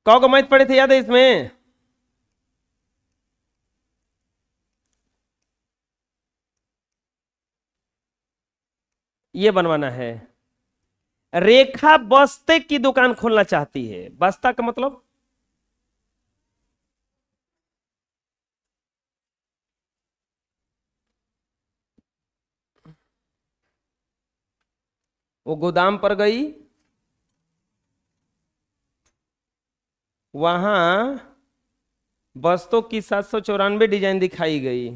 कौ को मैथ पढ़े थे, याद है इसमें? ये बनवाना है। रेखा बस्ते की दुकान खोलना चाहती है। बस्ता का मतलब वो गोदाम पर गई, वहां बस्तों की 794 डिजाइन दिखाई गई।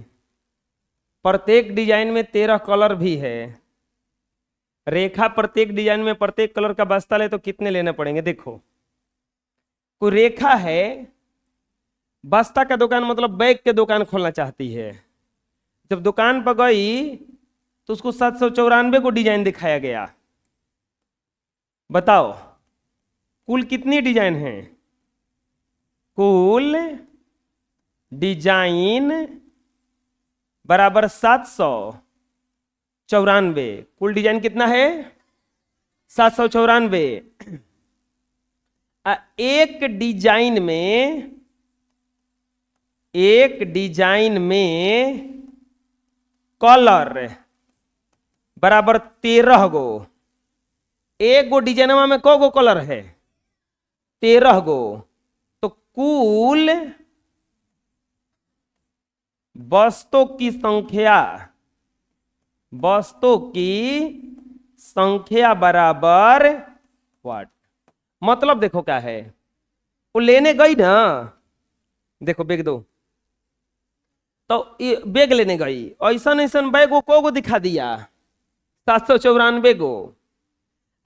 प्रत्येक डिजाइन में 13 कलर भी है। रेखा प्रत्येक डिजाइन में प्रत्येक कलर का बस्ता ले तो कितने लेने पड़ेंगे? देखो, कोई रेखा है, बस्ता का दुकान मतलब बैग के दुकान खोलना चाहती है। जब दुकान पर गई तो उसको 794 को डिजाइन दिखाया गया। बताओ कुल कितनी डिजाइन है? कुल डिजाइन बराबर 794। कुल डिजाइन कितना है? 794। एक डिजाइन में, एक डिजाइन में कलर बराबर 13 गो। एक गो डिजाइनवा में को गो कलर है? 13 गो। तो कुल बस्तों की संख्या, बस्तों की संख्या बराबर व्हाट? मतलब देखो क्या है, वो लेने गई ना, देखो बैग दो, तो ये बैग लेने गई, ऐसा ऐसा बैग को दिखा दिया 794 गो।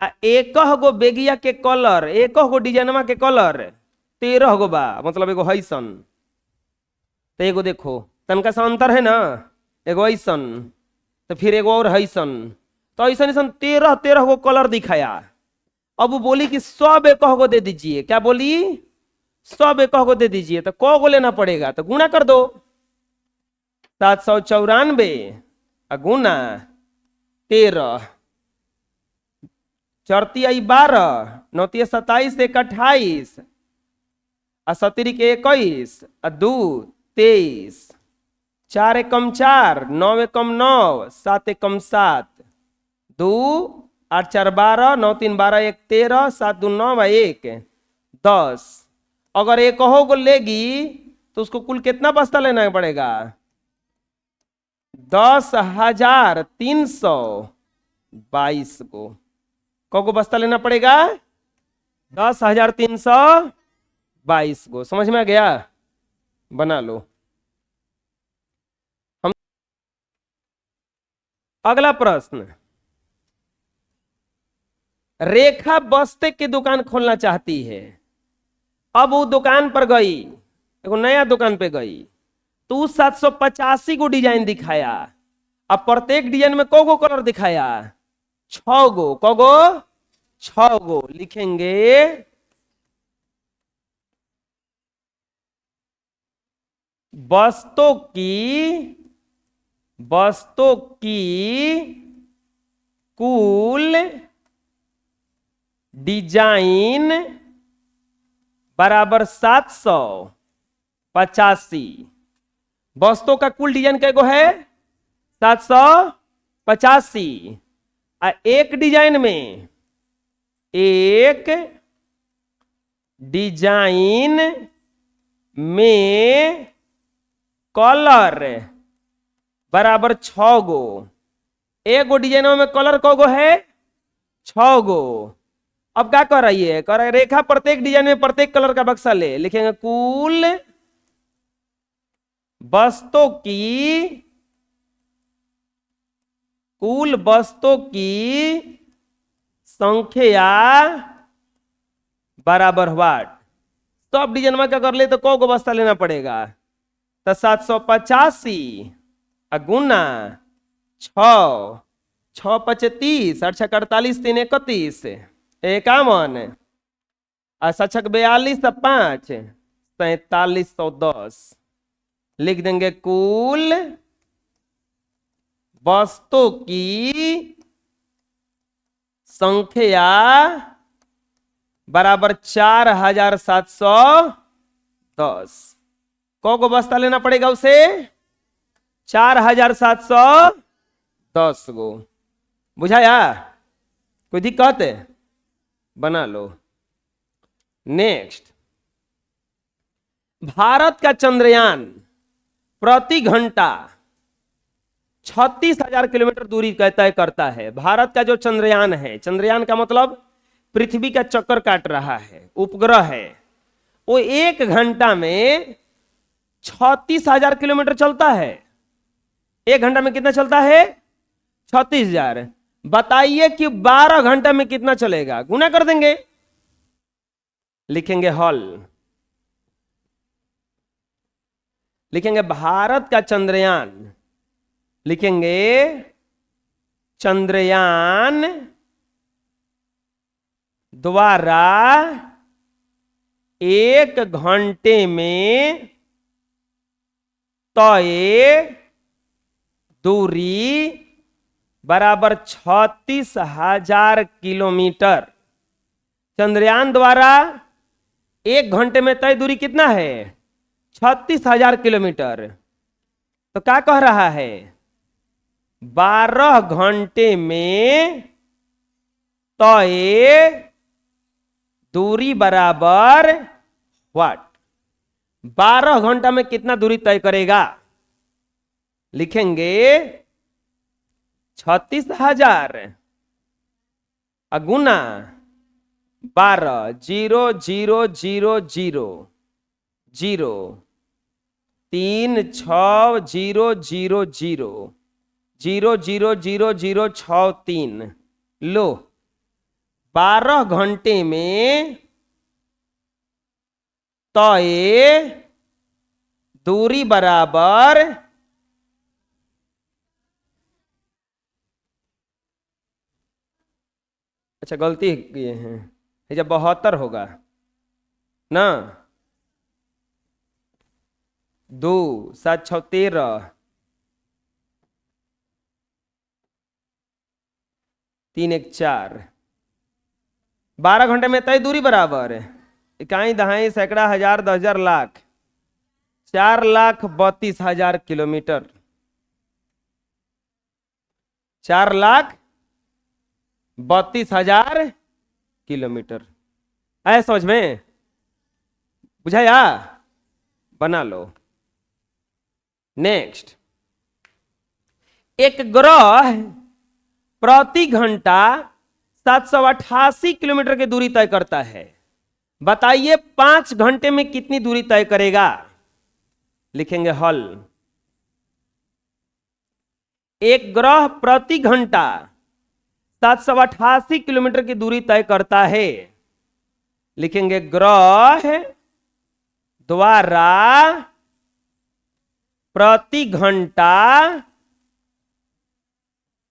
एक गो बेगिया के कलर, एक गो डिजाइनवा के कलर 13 गो बा, मतलब एगो हैसन। तो एगो देखो तनका सा अंतर है ना, एगो ऐसन तो फिर एगो और हैसन, तो ऐसा ऐसा 13 गो कलर दिखाया। अब वो बोली कि सब एक गो दे दीजिए। क्या बोली? सब एक गो दे दीजिए। तो को गो लेना पड़ेगा? तो गुणा कर दो, 794 गुना 13, चौरती आई 12, नौती 27, 1 28, सतरी के 21, 2 23, 4 एकम 4, 9 एकम 9, 7 एकम 7, 2 8 4 12, 9 3 12, 1 13, 7 2 9, 1 10। अगर एक को लेगी तो उसको कुल कितना बस्ता लेना पड़ेगा? 10,322 को। को बस्ता लेना पड़ेगा? 10,322 को। समझ में आ गया? बना लो। हम अगला प्रश्न, रेखा बस्ते की दुकान खोलना चाहती है। अब वो दुकान पर गई, एगो नया दुकान पे गई, तो 785 को डिजाइन दिखाया। अब प्रत्येक डिजाइन में को कलर दिखाया? 6 गो। को गो? 6 गो। लिखेंगे बस्तों की, बस्तों की कुल डिजाइन बराबर 785। बस्तों का कुल डिजाइन कैगो है? 785। एक डिजाइन में, एक डिजाइन में कलर बराबर 6 गो। एक गो डिजाइनों में कलर को गो है? 6 गो। अब क्या कर रही है? कर रेखा प्रत्येक डिजाइन में प्रत्येक कलर का बक्सा ले। लिखेंगे कुल बस्तों की, कुल बस्तों की संख्या बराबर व्हाट? सब डिजाइन में क्या कर ले तो को बस्ता लेना पड़ेगा? तो 785 गुना 6, 6 5 30, 8 6 48, 3 31, 51, 7 6 42, 5 4710। लिख देंगे कुल बस्तों की संख्या बराबर 4710। को बस्ता लेना पड़ेगा उसे? 4710 गो। बुझाया? कोई दिक्कत है? बना लो। नेक्स्ट, भारत का चंद्रयान प्रति घंटा 36,000 किलोमीटर दूरी तय करता है। भारत का जो चंद्रयान है, चंद्रयान का मतलब पृथ्वी का चक्कर काट रहा है, उपग्रह है, वो 1 घंटा में 36,000 किलोमीटर चलता है। 1 घंटा में कितना चलता है? 36,000। बताइए कि 12 घंटा में कितना चलेगा? गुना कर देंगे, लिखेंगे हॉल, लिखेंगे भारत का चंद्रयान, लिखेंगे चंद्रयान द्वारा 1 घंटे में तय दूरी बराबर 36,000 किलोमीटर। चंद्रयान द्वारा 1 घंटे में तय दूरी कितना है? 36,000 किलोमीटर। तो क्या कह रहा है? 12 घंटे में तय दूरी बराबर व्हाट? 12 घंटा में कितना दूरी तय करेगा? लिखेंगे 36,000 गुना 12, 0 0 0 0 0 3 6 0 0 0 0 0 0 0 6 3। लो, 12 घंटे में तय दूरी बराबर अच्छा गलती किए हैं, जब 72 होगा ना, 2 7 6 13 3 1 4। 12 घंटे में तय दूरी बराबर इकाई दहाई सैकड़ा हजार 10,000 लाख 4,32,000 किलोमीटर। 4,32,000 किलोमीटर। आया समझ में? बुझाया? बना लो। नेक्स्ट, एक ग्रह प्रति घंटा 788 किलोमीटर की दूरी तय करता है। बताइए 5 घंटे में कितनी दूरी तय करेगा? लिखेंगे हल। एक ग्रह प्रति घंटा 788 किलोमीटर की दूरी तय करता है। लिखेंगे ग्रह द्वारा प्रति घंटा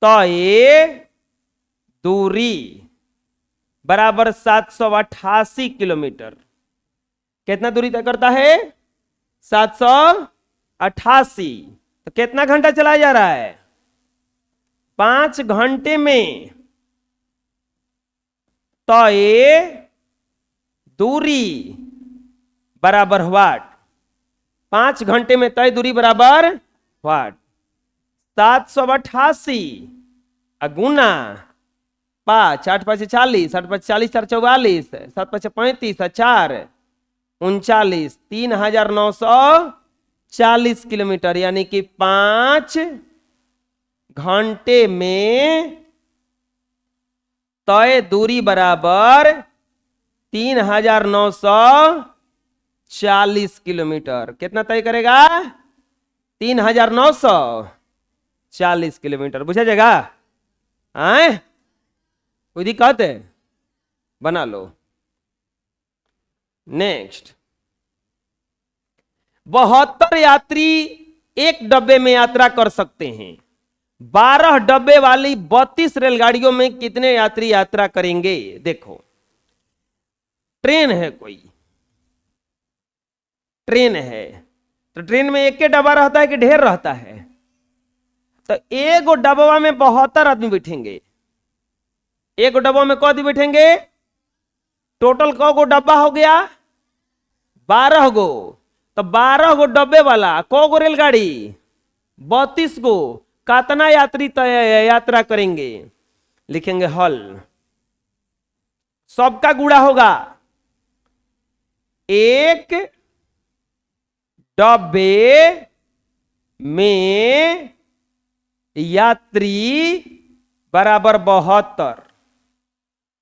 तय दूरी बराबर 788 किलोमीटर। कितना दूरी तय करता है? 788। तो कितना घंटा चलाया जा रहा है? 5 घंटे में तय दूरी बराबर व्हाट? 5 घंटे में तय दूरी बराबर व्हाट? 788 Guna 5, 8 5 40, 8 5 40 4 44, 7 5 35, 4 39, 3,940 kilometre. यानी कि 5 घंटे में तय दूरी बराबर 3,940 किलोमीटर। कितना तय करेगा? 3,940 किलोमीटर। बुझा जाएगा? आए कोई दिक्कत है? बना लो। नेक्स्ट, 72 यात्री एक डब्बे में यात्रा कर सकते हैं। 12 डब्बे वाली 32 रेलगाड़ियों में कितने यात्री यात्रा करेंगे? देखो, ट्रेन है, कोई ट्रेन है तो ट्रेन में एक के डब्बा रहता है कि ढेर रहता है? तो एक डब्बा में 72 आदमी बैठेंगे। एक डब्बा में कौन बैठेंगे? टोटल कौ गो डब्बा हो गया? 12 गो। तो 12 गो डब्बे वाला कौ गो रेलगाड़ी? 32 गो। कितना यात्री यात्रा करेंगे? लिखेंगे हल। सबका गुणा होगा। एक डब्बे में यात्री बराबर 72।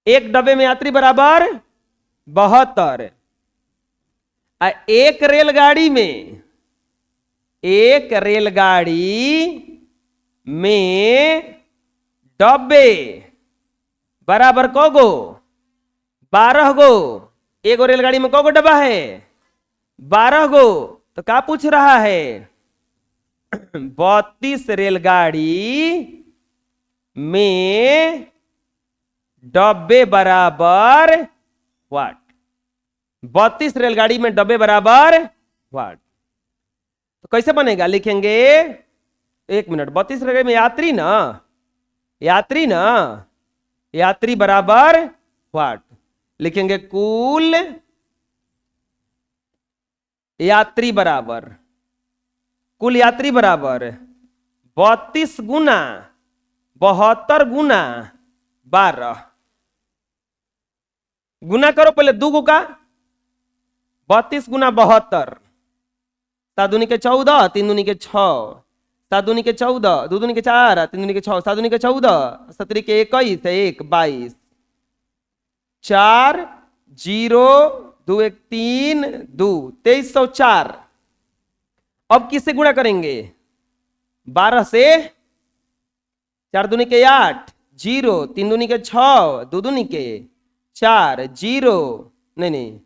एक डब्बे में यात्री बराबर 72। एक रेलगाड़ी में डब्बे बराबर कौ गो? 12 गो। एक रेलगाड़ी में कौ गो डब्बा है? 12 गो। तो क्या पूछ रहा है? 32 रेलगाड़ी में डब्बे बराबर वाट? 32 रेलगाड़ी में डब्बे बराबर वाट। तो कैसे बनेगा? लिखेंगे 1 मिनट। 32 रेलगाड़ी में यात्री ना यात्री बराबर वाट। लिखेंगे कुल यात्री बराबर 32 गुना 72 गुना 12। गुना करो पहले 2 गो का। 32 गुना 72। 7 दूनी के 14, 3 दूनी के 6, 7 दूनी के 14, 2 दूनी के 4, 3 दूनी के 6, 7 दूनी के 14, 17 के 21, 1 22, 4 0 2 1 3 2 2304। अब किससे गुणा करेंगे? 12 से। 4 दूनी के 8 0, 3 दूनी के 6, 2 दूनी के 4 0 नहीं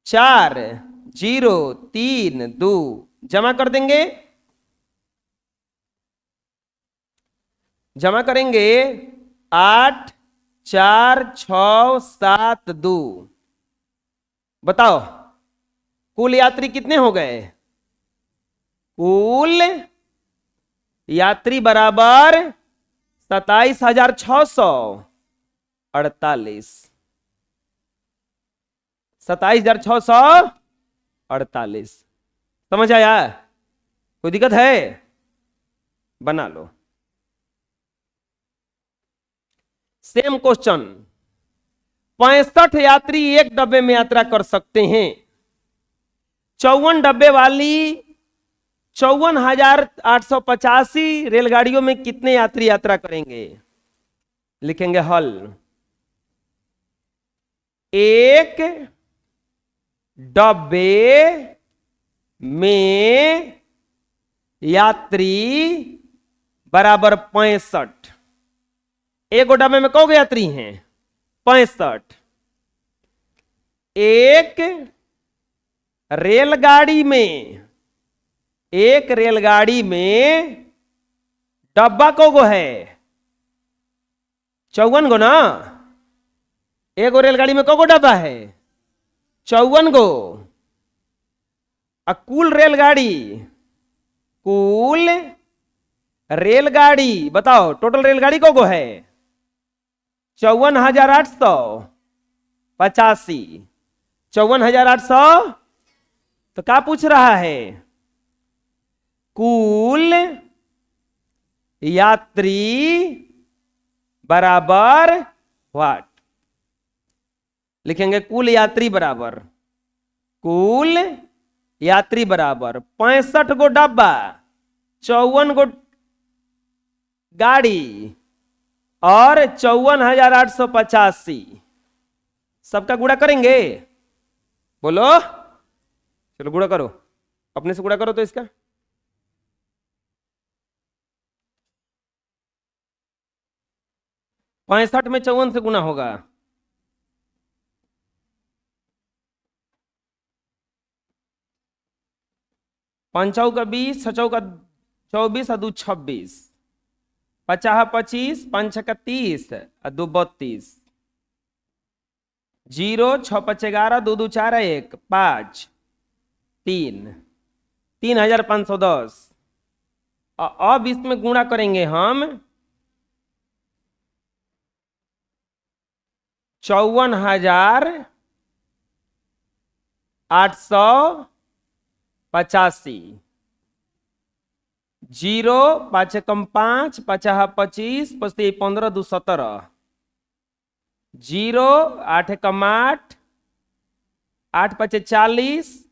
4 0 3 2 जमा कर देंगे। जमा करेंगे 8 4 6 7 2। बताओ कुल यात्री कितने हो गए? कुल यात्री बराबर 27,648। 27,648। समझ आया? कोई दिक्कत है? बना लो। Same question. 65 यात्री एक डब्बे में यात्रा कर सकते हैं। 54 डब्बे वाली 54,885 रेलगाड़ियों में कितने यात्री यात्रा करेंगे? लिखेंगे हल। एक डब्बे में यात्री बराबर 65। एक डब्बे में कौ यात्री हैं? 65। एक रेलगाड़ी में डब्बा कौ गो है? 54 गो ना। एक रेलगाड़ी में कौ गो डब्बा है? 54 गो। कुल रेलगाड़ी बताओ टोटल रेलगाड़ी कौ गो है? 54,885। 54,800। तो क्या पूछ रहा है? कुल यात्री बराबर वाट। लिखेंगे कुल यात्री बराबर 65 गो डब्बा, 54 गो गाड़ी और 54,885। सबका गुणा करेंगे? बोलो। चलो गुणा करो। अपने से गुणा करो तो इसका। पैंसठ में 54 से गुना होगा। पंचाऊ का 20, छचाऊ का 24 और 2 26, 50 25, 5 का 30 और 2 32, 0 6 5 11, 2 2 4 1 5 3, 3,510। अब इसमें गुणा करेंगे हम 54,885। 0 5 एकम 5, 5 25, 5 15, 2 17। 0 8 एकम 8, 8 5 40,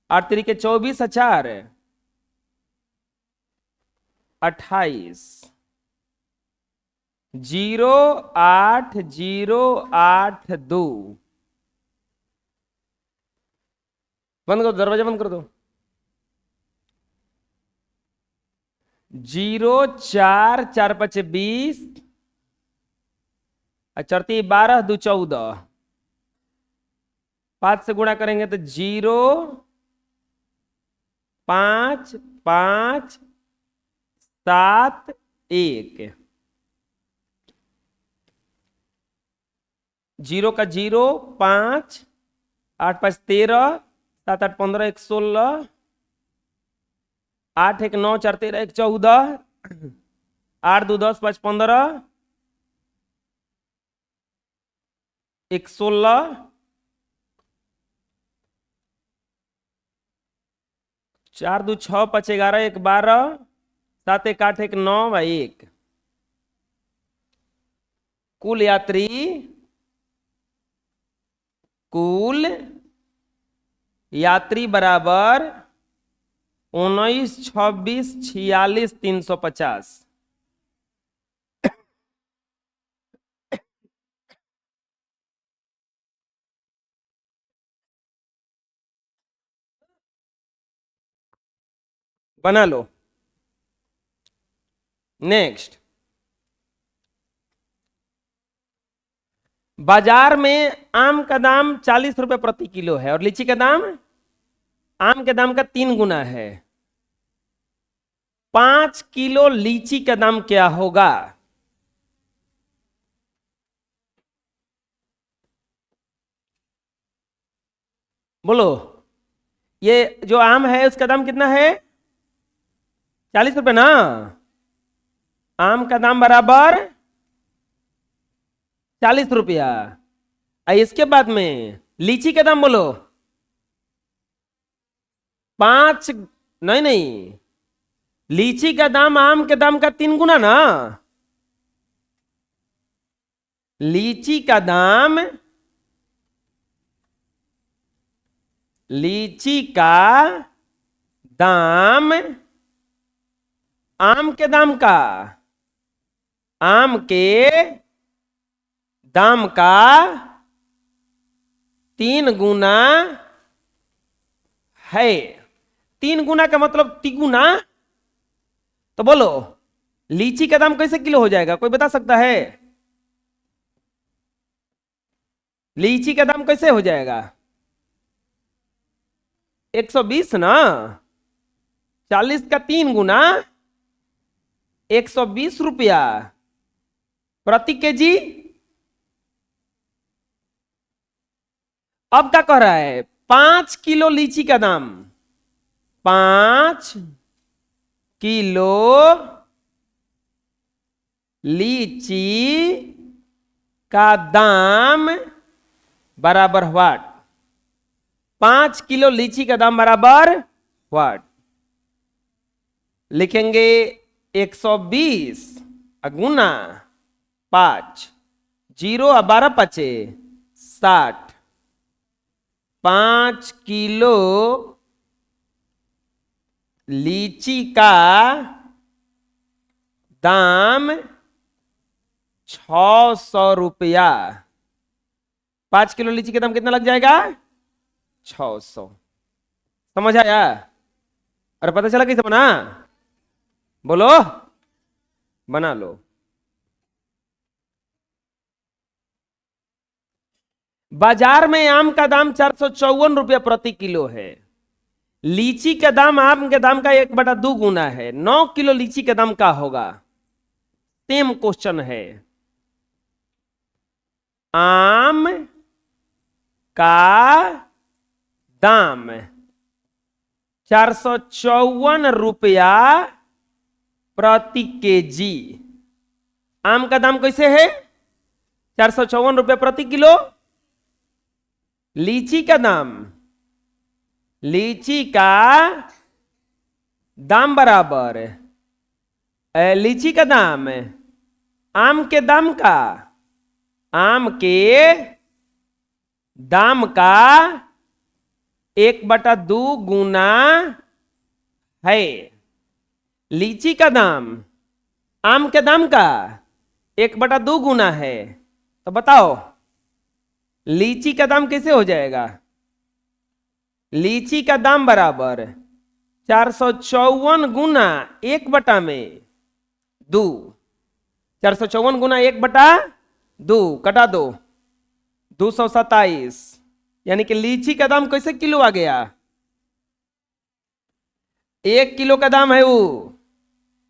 8 3 के 24, 4 28। 0 8 0 8 2। बंद करो, दरवाजा बंद कर दो। 0 4 4 5 20, 4 12, 2 14। 5 से गुणा करेंगे तो 0 5 5 7 1। 0 का 0 5, 8 5 13, 7 8 15, 1 16, 8 1 9, 4 13, 1 14, 8 2 10, 5 15, 1 16, 4 2 6, 5 11, 1 12, 7 1 8, 1 9 व 1। कुल यात्री बराबर 19 26 46 350। बना लो। नेक्स्ट, बाजार में आम का दाम 40 रुपए प्रति किलो है और लीची का दाम आम के दाम का 3 गुना है। 5 किलो लीची का दाम क्या होगा? बोलो। ये जो आम है उसका दाम कितना है? 40 रुपए ना। आम का दाम बराबर 40 रुपया। इसके बाद में लीची का दाम बोलो। 5 नहीं नहीं, लीची का दाम आम के दाम का 3 गुना ना। लीची का दाम आम के दाम का 3 गुना है। 3 गुना का मतलब तिगुना। तो बोलो लीची का दाम कैसे किलो हो जाएगा? कोई बता सकता है? लीची का दाम कैसे हो जाएगा? 120 ना। 40 का 3 गुना 120 रुपया प्रति केजी। अब क्या कह रहा है? 5 किलो लीची का दाम, 5 किलो लीची का दाम बराबर व्हाट? 5 किलो लीची का दाम बराबर व्हाट? लिखेंगे 120 गुना 5, 0 और 12 5 60। 5 किलो लीची का दाम 600 रुपया। 5 किलो लीची का दाम कितना लग जाएगा? 600। समझ आया? अरे पता चला कैसे बना? बोलो, बना लो। बाजार में आम का दाम 454 रुपया प्रति किलो है। लीची का दाम आम के दाम का 1/2 गुना है। 9 किलो लीची का दाम क्या होगा? सेम क्वेश्चन है। आम का दाम 454 रुपया प्रति केजी। आम का दाम कैसे है? ₹454 प्रति किलो। लीची का दाम, लीची का दाम बराबर लीची का दाम आम के दाम का, आम के दाम का 1/2 गुना है। लीची का दाम आम के दाम का 1/2 गुना है। तो बताओ लीची का दाम कैसे हो जाएगा? लीची का दाम बराबर 454 गुना 1/2। 454 गुना 1/2 कटा दो, 227। यानी कि लीची का दाम कैसे किलो आ गया? 1 किलो का दाम है वो।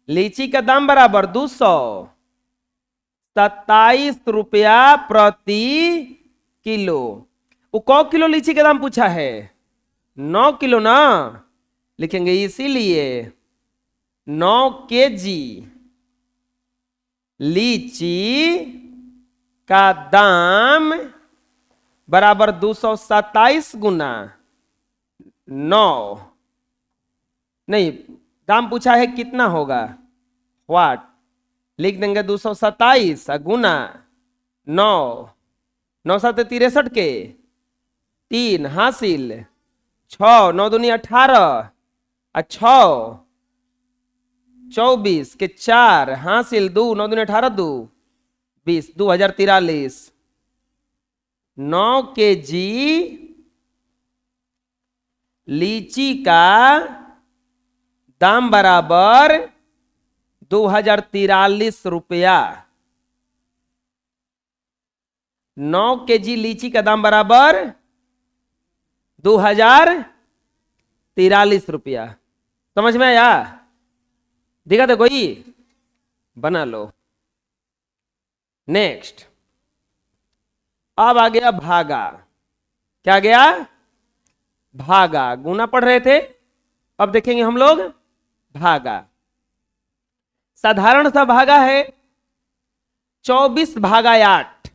लीची का दाम बराबर 227 रुपया प्रति किलो। वो क किलो लीची का दाम पूछा है? 9 किलो ना, लिखेंगे इसीलिए 9 केजी लीची का दाम बराबर 227 गुना 9। नहीं, दाम पूछा है कितना होगा, व्हाट, लिख देंगे 227 गुना 9। 9 7 63 के 3 हासिल 6, 9 दूनी 18 और 6 24 के 4 हासिल 2, 9 दूनी 18 2 20, 2043। 9 केजी लीची का दाम बराबर 2043 रुपया। 9 केजी लीची का दाम बराबर 2043 रुपया। समझ में आया? दिखा दे कोई, बना लो। नेक्स्ट, अब आ गया भागा। क्या गया? भागा। गुना पढ़ रहे थे, अब देखेंगे हम लोग भागा। साधारण सा भागा है 24/8।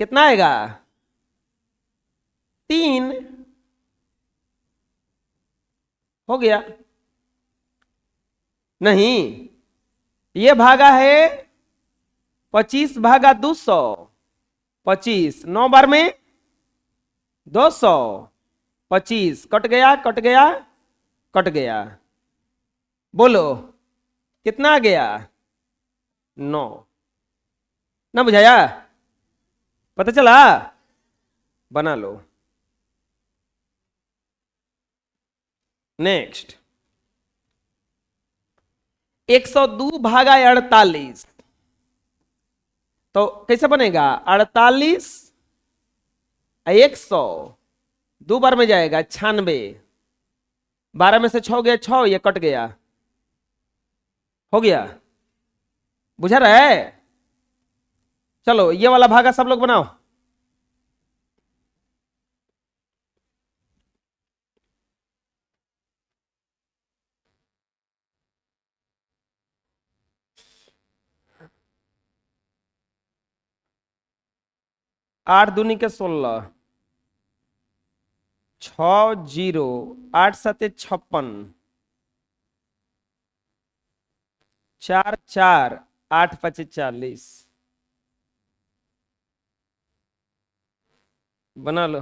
कितना आएगा? 3। हो गया? नहीं, ये भागा है 25/200। 25 9 बार में 200। 25 कट गया, कट गया, कट गया। बोलो कितना आ गया? 9। ना बुझाया? पता चला? बना लो। नेक्स्ट, 102/48। तो कैसे बनेगा? 48 100 2 बार में जाएगा 96। 12 में से 6 गया 6, ये कट गया। हो गया? बुझा रहा है? चलो ये वाला भागा सब लोग बनाओ। आठ दूनी के 16, 6 0, 8 7 56, 4 4, 8 5 40। बना लो।